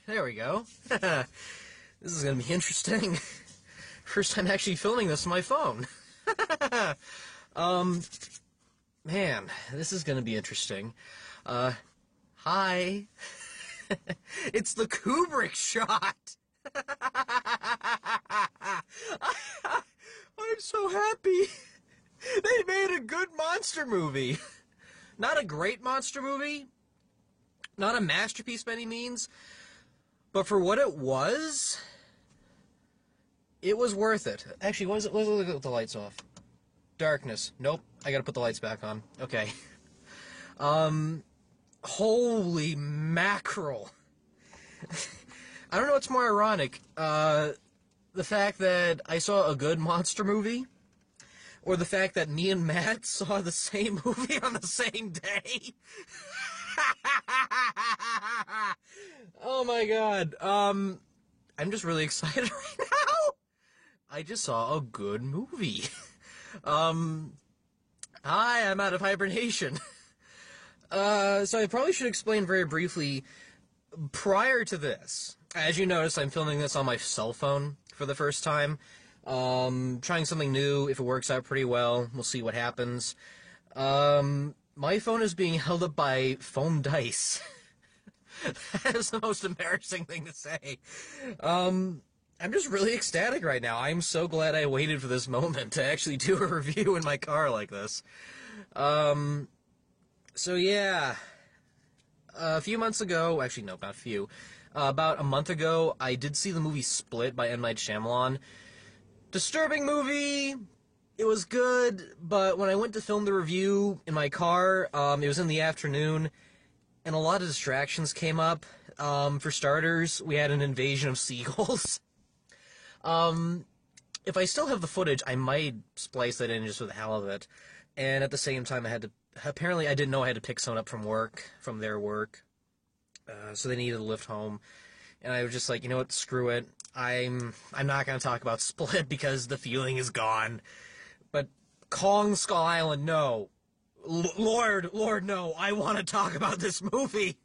There we go. This is going to be interesting. First time actually filming this on my phone. Man, this is going to be interesting. Hi. It's the Kubrick shot. I'm so happy. They made a good monster movie. Not a great monster movie. Not a masterpiece by any means. But for what it was worth it. Actually, let's look at the lights off. Darkness. Nope. I gotta put the lights back on. Okay. Holy mackerel. I don't know what's more ironic. The fact that I saw a good monster movie, or the fact that me and Matt saw the same movie on the same day. Oh my god. I'm just really excited right now. I just saw a good movie. Hi, I'm out of hibernation. So I probably should explain very briefly, prior to this, as you notice, I'm filming this on my cell phone for the first time. Trying something new. If it works out pretty well, we'll see what happens. My phone is being held up by foam dice. That is the most embarrassing thing to say. I'm just really ecstatic right now. I'm so glad I waited for this moment to actually do a review in my car like this. So yeah, a few months ago, actually no, not a few, about a month ago, I did see the movie Split by M. Night Shyamalan. Disturbing movie. It was good, but when I went to film the review in my car, it was in the afternoon, and a lot of distractions came up. For starters, we had an invasion of seagulls. If I still have the footage, I might splice that in just for the hell of it. And at the same time, apparently I didn't know I had to pick someone up from their work. So they needed a lift home. And I was just like, you know what, screw it. I'm not going to talk about Split because the feeling is gone. But Kong Skull Island, no. Lord, no, I want to talk about this movie.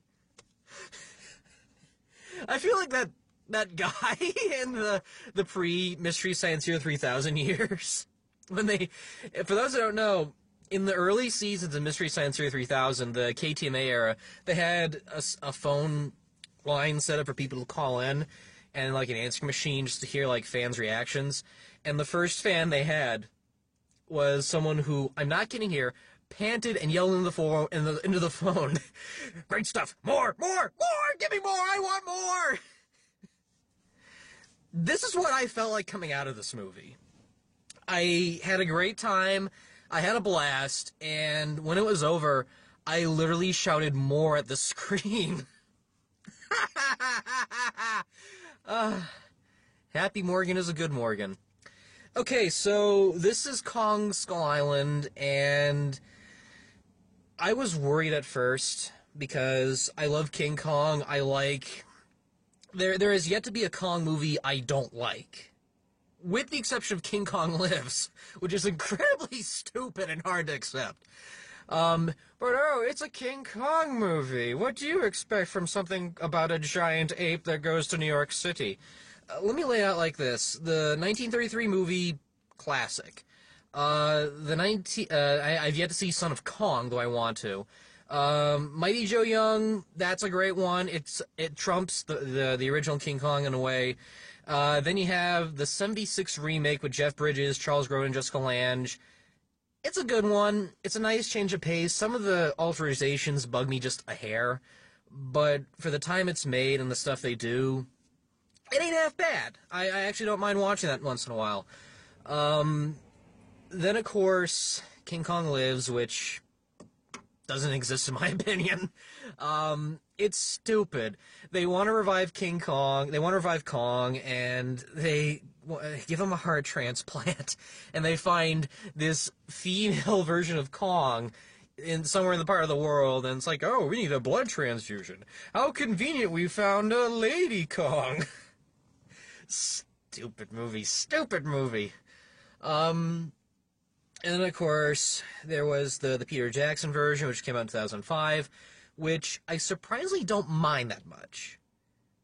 I feel like that guy in the pre-Mystery Science Theater 3000 years. For those that don't know, in the early seasons of Mystery Science Theater 3000, the KTMA era, they had a phone line set up for people to call in, and like an answering machine just to hear like fans' reactions. And the first fan they had was someone who, I'm not kidding here, panted and yelled into the phone. Great stuff! More! Give me more! I want more! This is what I felt like coming out of this movie. I had a great time, I had a blast, and when it was over, I literally shouted more at the screen. Happy Morgan is a good Morgan. Okay, so this is Kong Skull Island, and I was worried at first because I love King Kong. There is yet to be a Kong movie I don't like. With the exception of King Kong Lives, which is incredibly stupid and hard to accept. But it's a King Kong movie. What do you expect from something about a giant ape that goes to New York City? Let me lay it out like this. The 1933 movie, classic. I've yet to see Son of Kong, though I want to. Mighty Joe Young, that's a great one. It trumps the original King Kong in a way. Then you have the 76 remake with Jeff Bridges, Charles Grodin, Jessica Lange. It's a good one. It's a nice change of pace. Some of the alterizations bug me just a hair, but for the time it's made and the stuff they do, it ain't half bad. I actually don't mind watching that once in a while. Then, of course, King Kong Lives, which doesn't exist in my opinion. It's stupid. They want to revive King Kong, they want to revive Kong, and they give him a heart transplant, and they find this female version of Kong somewhere in the part of the world, and it's like, oh, we need a blood transfusion. How convenient, we found a Lady Kong. Stupid movie. And then, of course, there was the Peter Jackson version, which came out in 2005, which I surprisingly don't mind that much.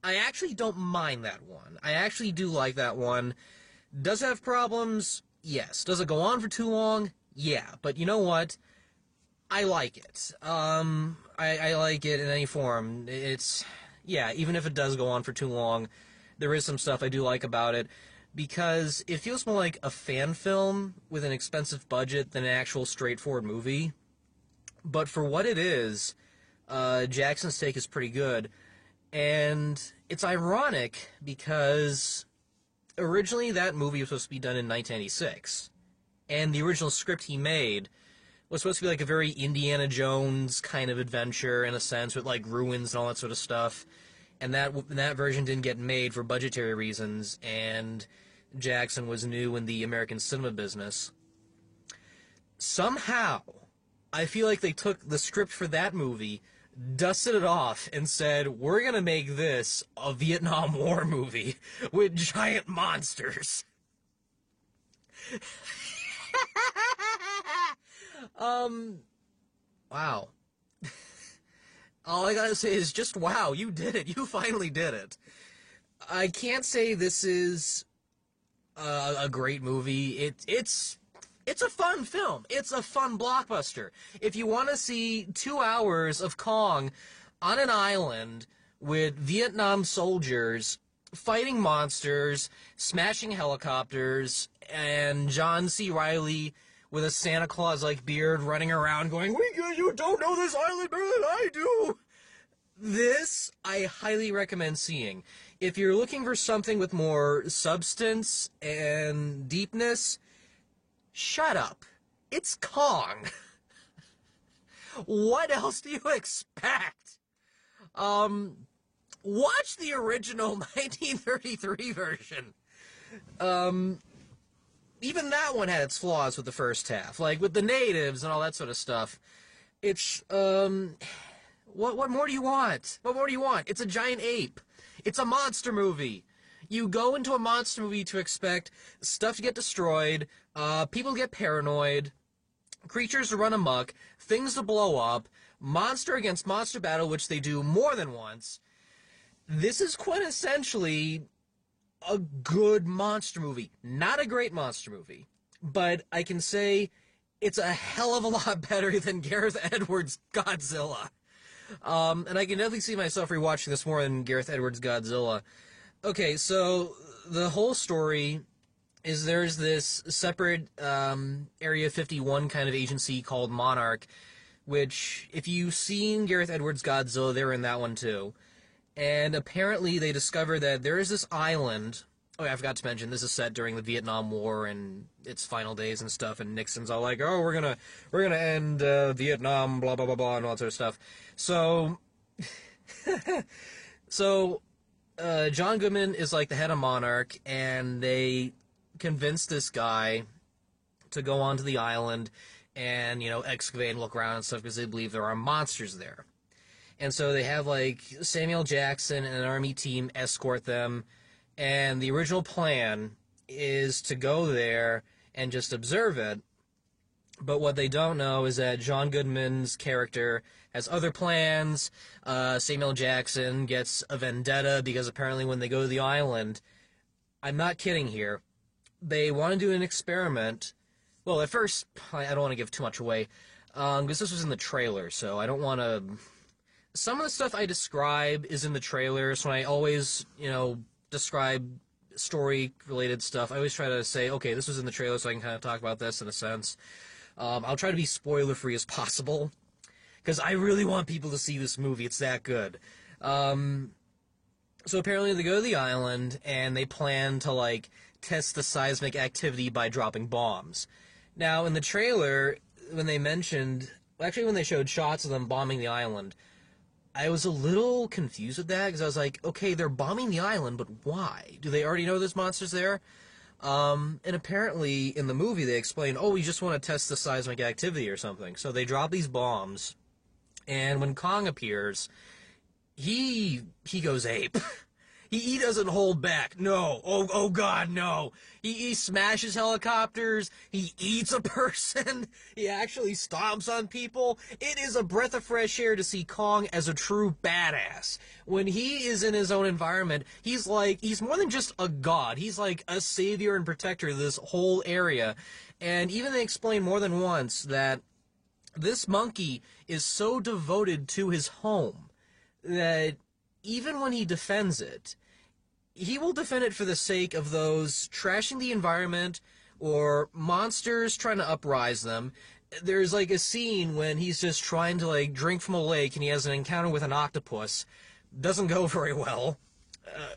I actually don't mind that one. I actually do like that one. Does it have problems? Yes. Does it go on for too long? Yeah. But you know what? I like it. I like it in any form. It's, yeah, even if it does go on for too long, there is some stuff I do like about it, because it feels more like a fan film with an expensive budget than an actual straightforward movie. But for what it is, Jackson's take is pretty good. And it's ironic because originally that movie was supposed to be done in 1996. And the original script he made was supposed to be like a very Indiana Jones kind of adventure in a sense, with like ruins and all that sort of stuff. And that version didn't get made for budgetary reasons, and Jackson was new in the American cinema business. Somehow, I feel like they took the script for that movie, dusted it off, and said, we're gonna make this a Vietnam War movie with giant monsters. Wow. All I gotta say is just wow, you did it. You finally did it. I can't say this is a great movie. It's a fun film. It's a fun blockbuster. If you want to see 2 hours of Kong on an island with Vietnam soldiers fighting monsters, smashing helicopters, and John C. Reilly with a Santa Claus-like beard running around going, you don't know this island better than I do! This, I highly recommend seeing. If you're looking for something with more substance and deepness, shut up. It's Kong. What else do you expect? Watch the original 1933 version. Even that one had its flaws with the first half, like with the natives and all that sort of stuff. It's, what more do you want? What more do you want? It's a giant ape. It's a monster movie. You go into a monster movie to expect stuff to get destroyed, people get paranoid, creatures to run amok, things to blow up, monster against monster battle, which they do more than once. This is quintessentially a good monster movie. Not a great monster movie, but I can say it's a hell of a lot better than Gareth Edwards' Godzilla. And I can definitely see myself rewatching this more than Gareth Edwards' Godzilla. Okay, so the whole story is there's this separate Area 51 kind of agency called Monarch, which, if you've seen Gareth Edwards' Godzilla, they're in that one too. And apparently they discover that there is this island. Oh, yeah, I forgot to mention, this is set during the Vietnam War and its final days and stuff, and Nixon's all like, oh, we're gonna end Vietnam, blah, blah, blah, blah, and all that sort of stuff. So, John Goodman is like the head of Monarch, and they convince this guy to go onto the island and, excavate and look around and stuff, because they believe there are monsters there. And so they have, like, Samuel Jackson and an army team escort them, and the original plan is to go there and just observe it. But what they don't know is that John Goodman's character has other plans. Samuel Jackson gets a vendetta because apparently when they go to the island, I'm not kidding here, they want to do an experiment. Well, at first, I don't want to give too much away, because this was in the trailer, so I don't want to... Some of the stuff I describe is in the trailer, so when I always, describe story-related stuff, I always try to say, okay, this was in the trailer, so I can kind of talk about this in a sense. I'll try to be spoiler-free as possible, because I really want people to see this movie. It's that good. So apparently they go to the island, and they plan to, test the seismic activity by dropping bombs. Now, in the trailer, when they showed shots of them bombing the island, I was a little confused with that, because I was like, okay, they're bombing the island, but why? Do they already know there's monsters there? And apparently, in the movie, they explain, oh, we just want to test the seismic activity or something. So they drop these bombs, and when Kong appears, he goes ape. He doesn't hold back. No. Oh God, no. He smashes helicopters. He eats a person. He actually stomps on people. It is a breath of fresh air to see Kong as a true badass. When he is in his own environment, he's more than just a god. He's like a savior and protector of this whole area. And even they explain more than once that this monkey is so devoted to his home that even when he defends it, he will defend it for the sake of those trashing the environment or monsters trying to uprise them. There's like a scene when he's just trying to like drink from a lake and he has an encounter with an octopus. Doesn't go very well.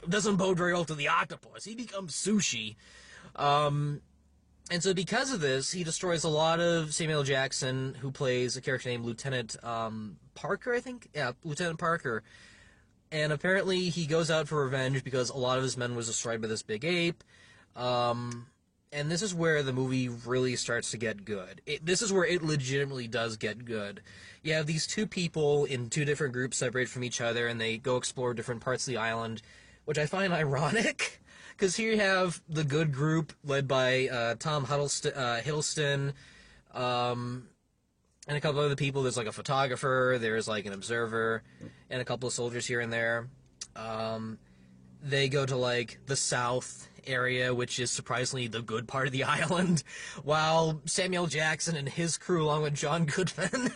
Doesn't bode very well to the octopus. He becomes sushi. And so because of this, he destroys a lot of Samuel Jackson, who plays a character named Lieutenant Parker, I think? Yeah, Lieutenant Parker. And apparently he goes out for revenge because a lot of his men was destroyed by this big ape. And this is where the movie really starts to get good. This is where it legitimately does get good. You have these two people in two different groups separated from each other, and they go explore different parts of the island, which I find ironic. Because here you have the good group led by Tom Hiddleston, and a couple other people. There's like a photographer, there's like an observer, and a couple of soldiers here and there. They go to like the south area, which is surprisingly the good part of the island, while Samuel Jackson and his crew, along with John Goodman,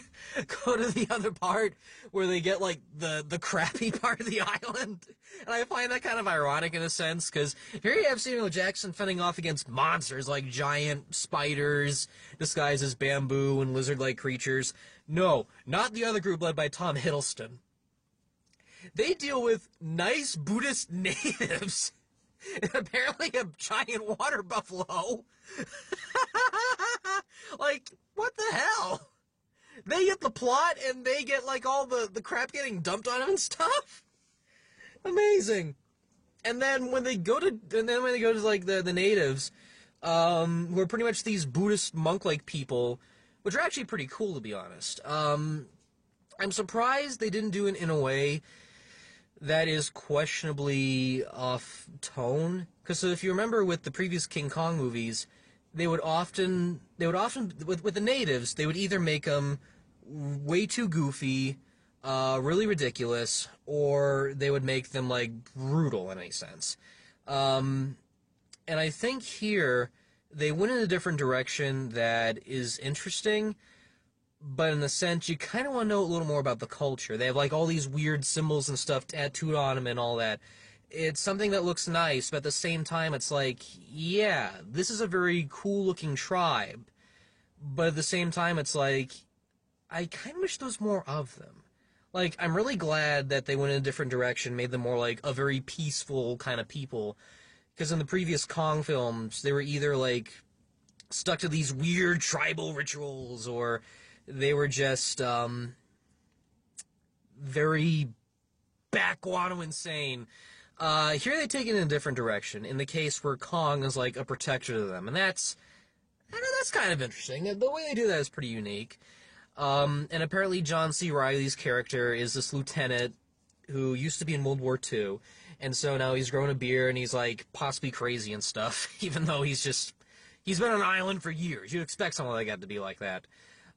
go to the other part where they get like the crappy part of the island. And I find that kind of ironic in a sense, because here you have Samuel Jackson fending off against monsters like giant spiders disguised as bamboo and lizard-like creatures. No, not the other group led by Tom Hiddleston. They deal with nice Buddhist natives. And apparently a giant water buffalo. Like, what the hell? They get the plot and they get like all the crap getting dumped on them and stuff. Amazing. And then when they go to like the natives, who are pretty much these Buddhist monk-like people, which are actually pretty cool to be honest. I'm surprised they didn't do it in a way that is questionably off tone. Because if you remember with the previous King Kong movies, they would often with the natives, they would either make them way too goofy, really ridiculous, or they would make them like brutal in any sense. And I think here they went in a different direction that is interesting. But in the sense, you kind of want to know a little more about the culture. They have, like, all these weird symbols and stuff tattooed on them and all that. It's something that looks nice, but at the same time, it's like, yeah, this is a very cool-looking tribe. But at the same time, it's like, I kind of wish there was more of them. Like, I'm really glad that they went in a different direction, made them more, like, a very peaceful kind of people. Because in the previous Kong films, they were either, like, stuck to these weird tribal rituals, or they were just very backwater insane. Here they take it in a different direction, in the case where Kong is like a protector to them. And that's kind of interesting. The way they do that is pretty unique. And apparently John C. Reilly's character is this lieutenant who used to be in World War II. And so now he's grown a beard and he's like possibly crazy and stuff, even though he's been on an island for years. You'd expect someone like that to be like that.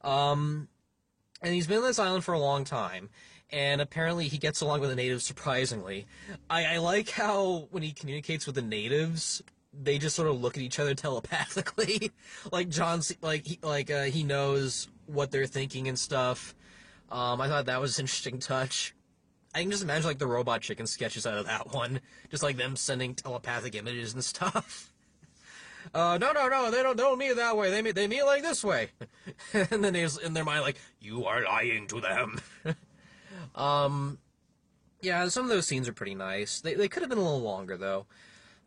And he's been on this island for a long time, and apparently he gets along with the natives surprisingly. I like how when he communicates with the natives, they just sort of look at each other telepathically. Like he knows what they're thinking and stuff. I thought that was an interesting touch. I can just imagine like the Robot Chicken sketches out of that one, just like them sending telepathic images and stuff. No, they don't mean it that way. They mean it like this way. And then they, in their mind, like, you are lying to them. Yeah, some of those scenes are pretty nice. They could have been a little longer, though.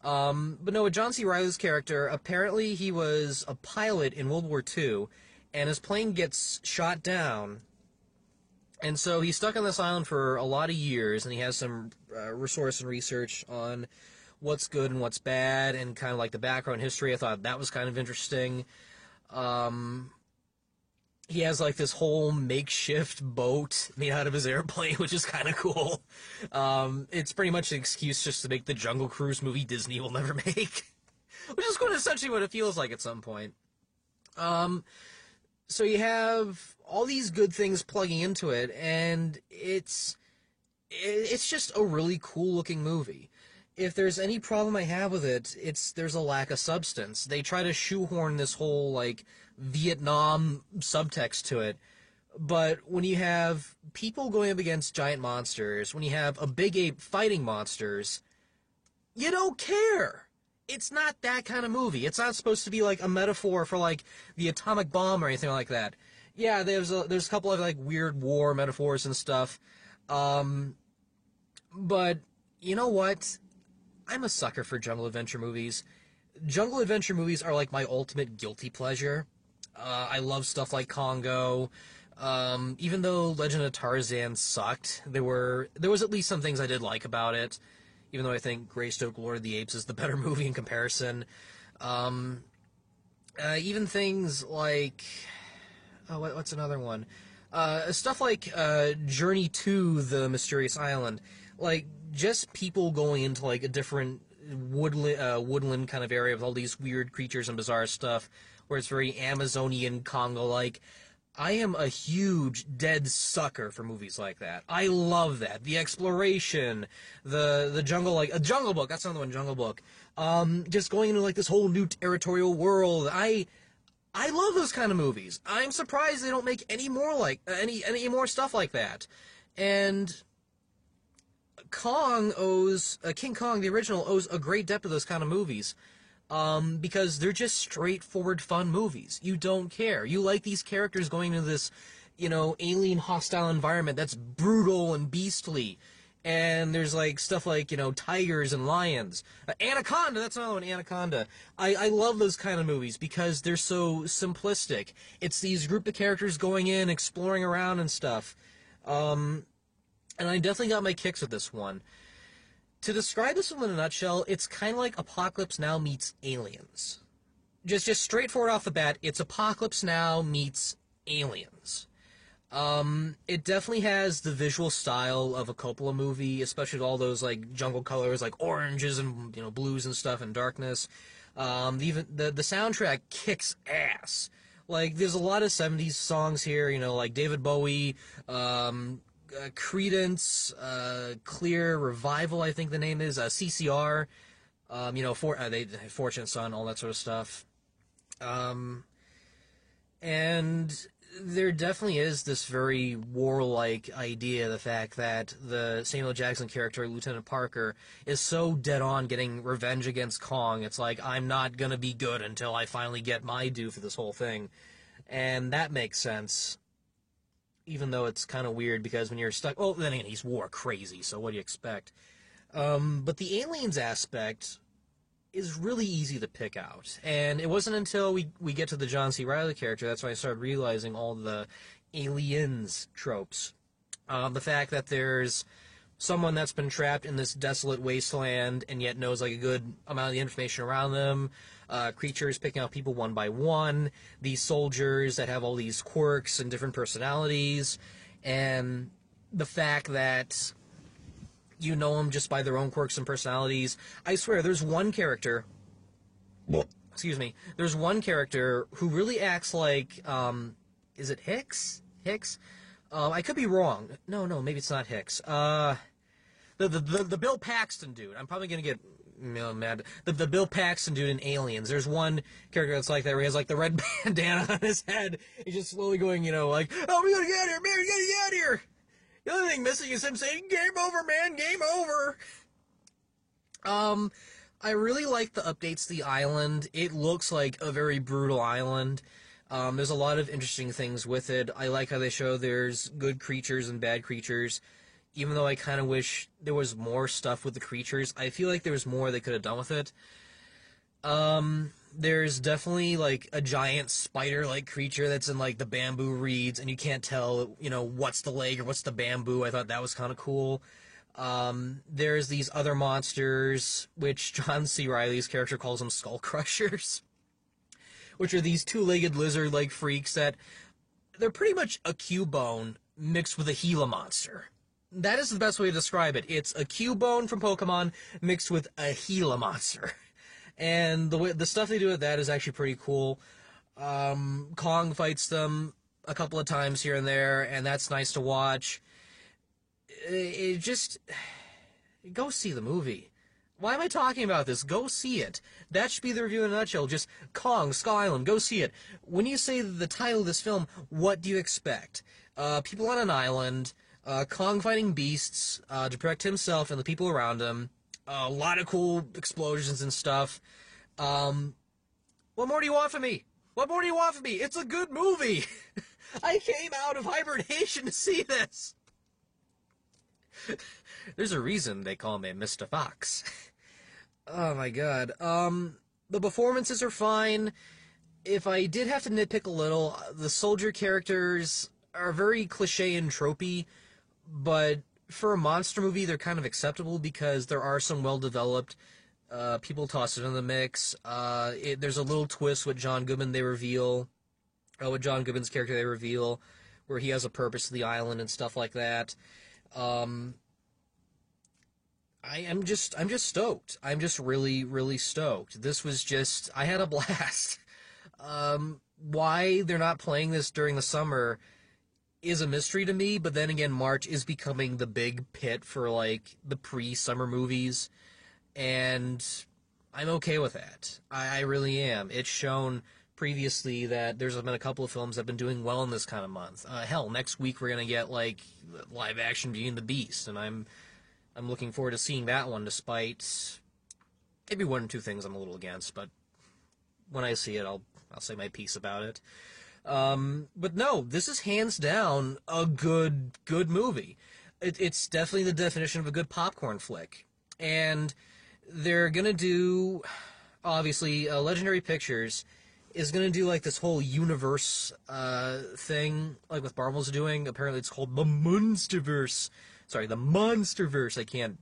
But no, with John C. Reilly's character, apparently he was a pilot in World War II, and his plane gets shot down. And so he's stuck on this island for a lot of years, and he has some resource and research on what's good and what's bad, and kind of like the background history. I thought that was kind of interesting. And he has like this whole makeshift boat made out of his airplane, which is kind of cool. It's pretty much an excuse just to make the Jungle Cruise movie Disney will never make, which is essentially what it feels like at some point. So you have all these good things plugging into it, and it's just a really cool looking movie. If there's any problem I have with it, there's a lack of substance. They try to shoehorn this whole, like, Vietnam subtext to it. But when you have people going up against giant monsters, when you have a big ape fighting monsters, you don't care. It's not that kind of movie. It's not supposed to be, like, a metaphor for, like, the atomic bomb or anything like that. Yeah, there's a couple of, like, weird war metaphors and stuff. But, you know what? I'm a sucker for jungle adventure movies. Jungle adventure movies are like my ultimate guilty pleasure. I love stuff like Congo. Even though Legend of Tarzan sucked, there was at least some things I did like about it. Even though I think Greystoke Lord of the Apes is the better movie in comparison. Even things like... Oh, what's another one? Stuff like Journey to the Mysterious Island. Like, just people going into, like, a different woodland kind of area with all these weird creatures and bizarre stuff, where it's very Amazonian, Congo-like. I am a huge, dead sucker for movies like that. I love that. The exploration, the jungle, like, a Jungle Book, that's another one, Jungle Book. Just going into, like, this whole new territorial world. I love those kind of movies. I'm surprised they don't make any more like, any more stuff like that. And King Kong, the original, owes a great debt to those kind of movies. Because they're just straightforward fun movies. You don't care. You like these characters going into this, alien hostile environment that's brutal and beastly. And there's, like, stuff like, tigers and lions. Anaconda, that's another one, Anaconda. I love those kind of movies because they're so simplistic. It's these group of characters going in, exploring around and stuff. And I definitely got my kicks with this one. To describe this one in a nutshell, it's kind of like Apocalypse Now meets Aliens. Just straightforward off the bat, it's Apocalypse Now meets Aliens. It definitely has the visual style of a Coppola movie, especially with all those, like, jungle colors, like oranges and, blues and stuff and darkness. Even the soundtrack kicks ass. Like, there's a lot of 70s songs here, like David Bowie, Creedence, Clear Revival, I think the name is, CCR, Fortunate Son, all that sort of stuff. And there definitely is this very warlike idea, the fact that the Samuel Jackson character, Lieutenant Parker, is so dead on getting revenge against Kong. It's like, I'm not gonna be good until I finally get my due for this whole thing. And that makes sense. Even though it's kind of weird, because when you're stuck... Well, then again, he's war crazy, so what do you expect? But the aliens aspect is really easy to pick out. And it wasn't until we get to the John C. Reilly character that's when I started realizing all the aliens tropes. The fact that there's someone that's been trapped in this desolate wasteland and yet knows, like, a good amount of the information around them. Creatures picking out people one by one. These soldiers that have all these quirks and different personalities. And the fact that you know them just by their own quirks and personalities. I swear, there's one character... Excuse me. There's one character who really acts like... is it Hicks? Hicks? I could be wrong. No, maybe it's not Hicks. The Bill Paxton dude. I'm probably gonna get mad. The Bill Paxton dude in Aliens. There's one character that's like that where he has, like, the red bandana on his head. He's just slowly going, like, oh, we gotta get out of here, man, we gotta get out of here! The only thing missing is him saying, game over, man, game over! I really like the updates to the island. It looks like a very brutal island. There's a lot of interesting things with it. I like how they show there's good creatures and bad creatures. Even though I kind of wish there was more stuff with the creatures, I feel like there was more they could have done with it. There's definitely, like, a giant spider-like creature that's in, like, the bamboo reeds, and you can't tell, what's the leg or what's the bamboo. I thought that was kind of cool. There's these other monsters, which John C. Reilly's character calls them skull crushers, which are these two-legged lizard-like freaks that they're pretty much a Cubone mixed with a Gila monster. That is the best way to describe it. It's a Cubone from Pokemon mixed with a Gila monster. And the stuff they do with that is actually pretty cool. Kong fights them a couple of times here and there, and that's nice to watch. It just... Go see the movie. Why am I talking about this? Go see it. That should be the review in a nutshell. Just Kong, Skull Island, go see it. When you say the title of this film, what do you expect? People on an island, Kong fighting beasts to protect himself and the people around him, a lot of cool explosions and stuff. What more do you want from me? What more do you want from me? It's a good movie! I came out of hibernation to see this! There's a reason they call me Mr. Fox. Oh my god. The performances are fine. If I did have to nitpick a little, the soldier characters are very cliche and tropey, but for a monster movie, they're kind of acceptable because there are some well-developed people tossed into the mix. There's a little twist with John Goodman they reveal, with John Goodman's character they reveal, where he has a purpose to the island and stuff like that. I'm just stoked. I'm just really, really stoked. This was just, I had a blast. Why they're not playing this during the summer is a mystery to me, but then again, March is becoming the big pit for, like, the pre-summer movies, and I'm okay with that. I really am. It's shown previously that there's been a couple of films that have been doing well in this kind of month. Hell, next week we're gonna get, like, live-action Beauty and the Beast, and I'm looking forward to seeing that one, despite maybe one or two things I'm a little against, but when I see it, I'll say my piece about it. But no, this is hands down a good movie. It's definitely the definition of a good popcorn flick. And they're gonna do, obviously, Legendary Pictures is gonna do, like, this whole universe thing, like with Marvel's doing. Apparently it's called the Monsterverse. Sorry, the Monsterverse. I can't...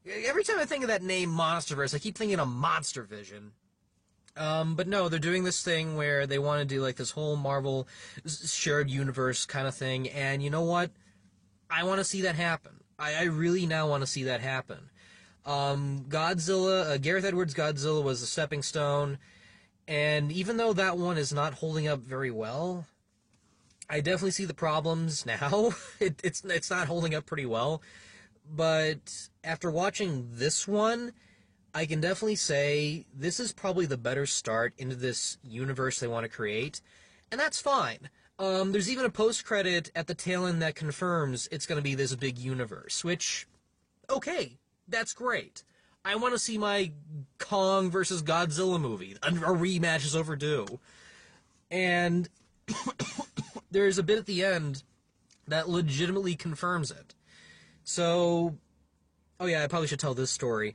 Every time I think of that name, Monsterverse, I keep thinking of Monster Vision. But no, they're doing this thing where they want to do, like, this whole Marvel shared universe kind of thing, and you know what? I want to see that happen. I really now want to see that happen. Godzilla, Gareth Edwards' Godzilla was a stepping stone, and even though that one is not holding up very well, I definitely see the problems now. It's not holding up pretty well, but after watching this one, I can definitely say this is probably the better start into this universe they want to create, and that's fine. There's even a post-credit at the tail end that confirms it's going to be this big universe, which, okay, that's great. I want to see my Kong versus Godzilla movie. A rematch is overdue. And there's a bit at the end that legitimately confirms it. So, oh yeah, I probably should tell this story.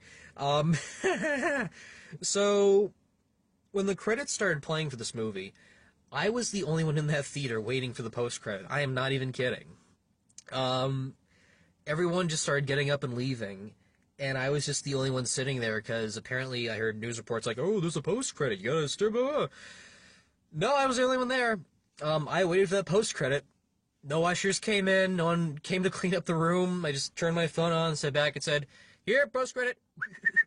So, when the credits started playing for this movie, I was the only one in that theater waiting for the post-credit. I am not even kidding. Everyone just started getting up and leaving, and I was just the only one sitting there, because apparently I heard news reports like, oh, there's a post-credit, you gotta stay, blah, blah. No, I was the only one there. I waited for that post-credit. No ushers came in, no one came to clean up the room. I just turned my phone on, sat back, and said, here, post-credit.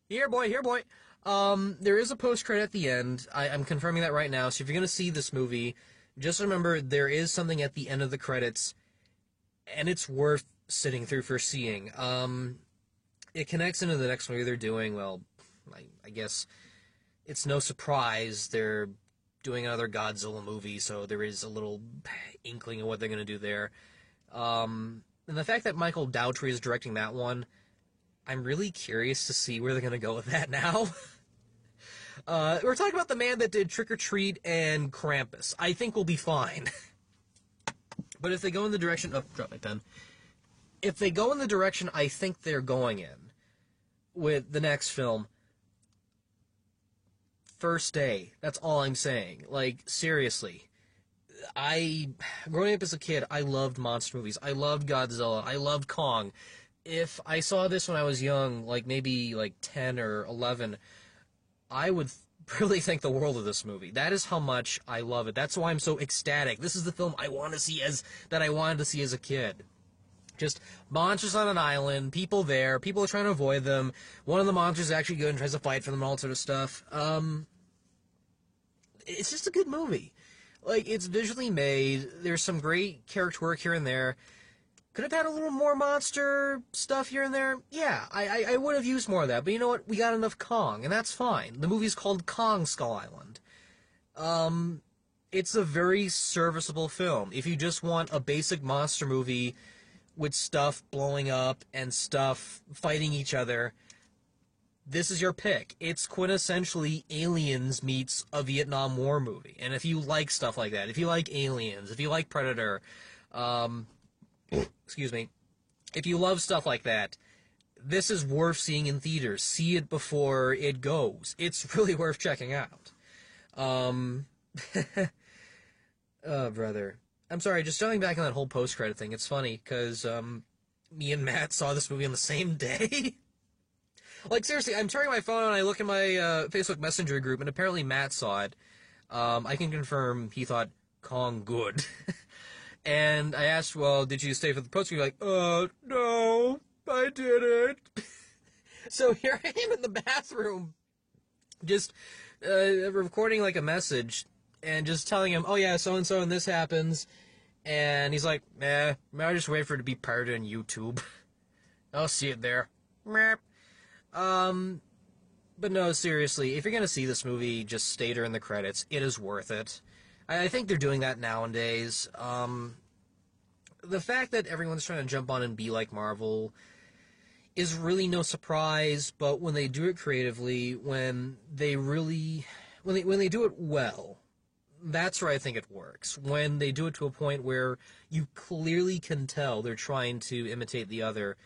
Here, boy, here, boy. There is a post-credit at the end. I'm confirming that right now, so if you're going to see this movie, just remember there is something at the end of the credits, and it's worth sitting through for seeing. It connects into the next movie they're doing. Well, I guess it's no surprise they're doing another Godzilla movie, so there is a little inkling of what they're going to do there. And the fact that Michael Dowtry is directing that one, I'm really curious to see where they're going to go with that now. We're talking about the man that did Trick or Treat and Krampus. I think we'll be fine. But if they go in the direction... Oh, drop my pen. If they go in the direction I think they're going in with the next film, first day. That's all I'm saying. Like, seriously. Growing up as a kid, I loved monster movies. I loved Godzilla. I loved Kong. If I saw this when I was young, like maybe like 10 or 11, I would really think the world of this movie. That is how much I love it. That's why I'm so ecstatic. This is the film I wanted to see as a kid. Just monsters on an island, people there, people are trying to avoid them. One of the monsters is actually good and tries to fight for them and all that sort of stuff. It's just a good movie. Like, it's visually made. There's some great character work here and there. Could have had a little more monster stuff here and there. Yeah, I would have used more of that. But you know what? We got enough Kong, and that's fine. The movie's called Kong Skull Island. It's a very serviceable film. If you just want a basic monster movie with stuff blowing up and stuff fighting each other, this is your pick. It's quintessentially Aliens meets a Vietnam War movie. And if you like stuff like that, if you like Aliens, if you like Predator, excuse me, if you love stuff like that, this is worth seeing in theaters. See it before it goes. It's really worth checking out. Oh, brother. I'm sorry, just jumping back on that whole post-credit thing, it's funny, because me and Matt saw this movie on the same day. Like, seriously, I'm turning my phone and I look at my Facebook Messenger group, and apparently Matt saw it. I can confirm he thought Kong good. And I asked, well, did you stay for the post-credit? Like, no, I didn't. So here I am in the bathroom, just recording, like, a message, and just telling him, oh yeah, so-and-so and this happens, and he's like, I'll just wait for it to be pirated on YouTube. I'll see it there. Meh. But no, seriously, if you're gonna see this movie, just stay during the credits. It is worth it. I think they're doing that nowadays. The fact that everyone's trying to jump on and be like Marvel is really no surprise, but when they do it creatively, when they do it well, that's where I think it works. When they do it to a point where you clearly can tell they're trying to imitate the other,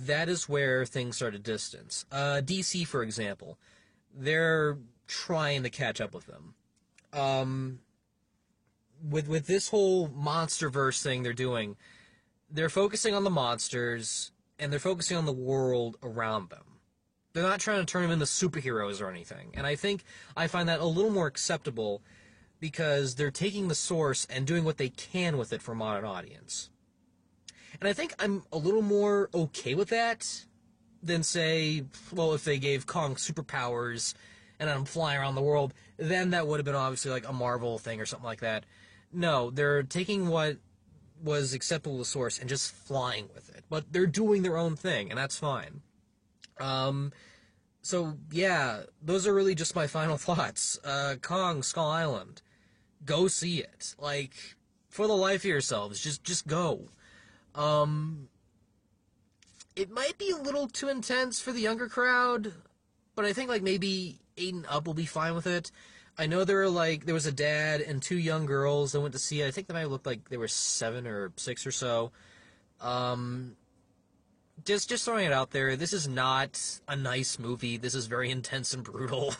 that is where things start to distance. DC, for example, they're trying to catch up with them. With this whole MonsterVerse thing they're doing, they're focusing on the monsters, and they're focusing on the world around them. They're not trying to turn them into superheroes or anything. And I find that a little more acceptable, because they're taking the source and doing what they can with it for a modern audience. And I think I'm a little more okay with that than, say, well, if they gave Kong superpowers and I'm flying around the world, then that would have been obviously like a Marvel thing or something like that. No, they're taking what was acceptable to the source and just flying with it. But they're doing their own thing, and that's fine. So, yeah, those are really just my final thoughts. Kong Skull Island. Go see it. Like, for the life of yourselves, just go. It might be a little too intense for the younger crowd, but I think, like, maybe 8 and up will be fine with it. I know there was a dad and 2 young girls that went to see it. I think they might have looked like they were 7 or 6 or so. Just throwing it out there, this is not a nice movie. This is very intense and brutal.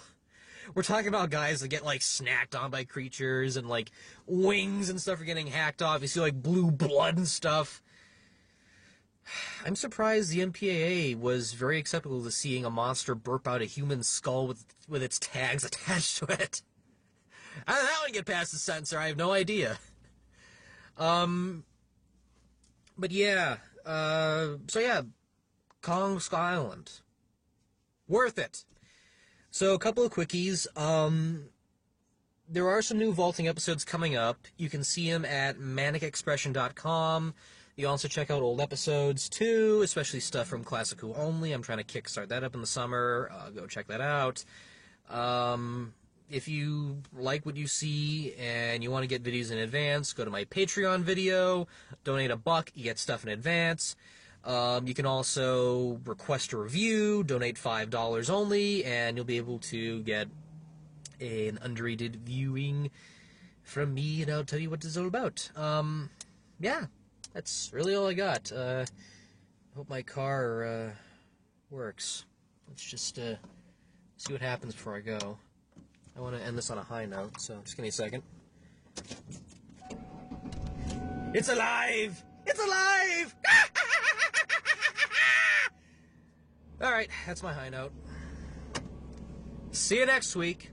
We're talking about guys that get, like, snacked on by creatures, and, like, wings and stuff are getting hacked off. You see, like, blue blood and stuff. I'm surprised the MPAA was very acceptable to seeing a monster burp out a human skull with its tags attached to it. How did that one get past the censor? I have no idea. But yeah, so yeah, Kong Skull Island. Worth it. So a couple of quickies. There are some new Vaulting episodes coming up. You can see them at manicexpression.com. You also check out old episodes, too, especially stuff from Classic Who Only. I'm trying to kickstart that up in the summer. Go check that out. If you like what you see and you want to get videos in advance, go to my Patreon video. Donate $1, you get stuff in advance. You can also request a review, donate $5 only, and you'll be able to get an underrated viewing from me, and I'll tell you what this is all about. Yeah. That's really all I got. I hope my car works. Let's just see what happens before I go. I want to end this on a high note, so just give me a second. It's alive! It's alive! Alright, that's my high note. See you next week.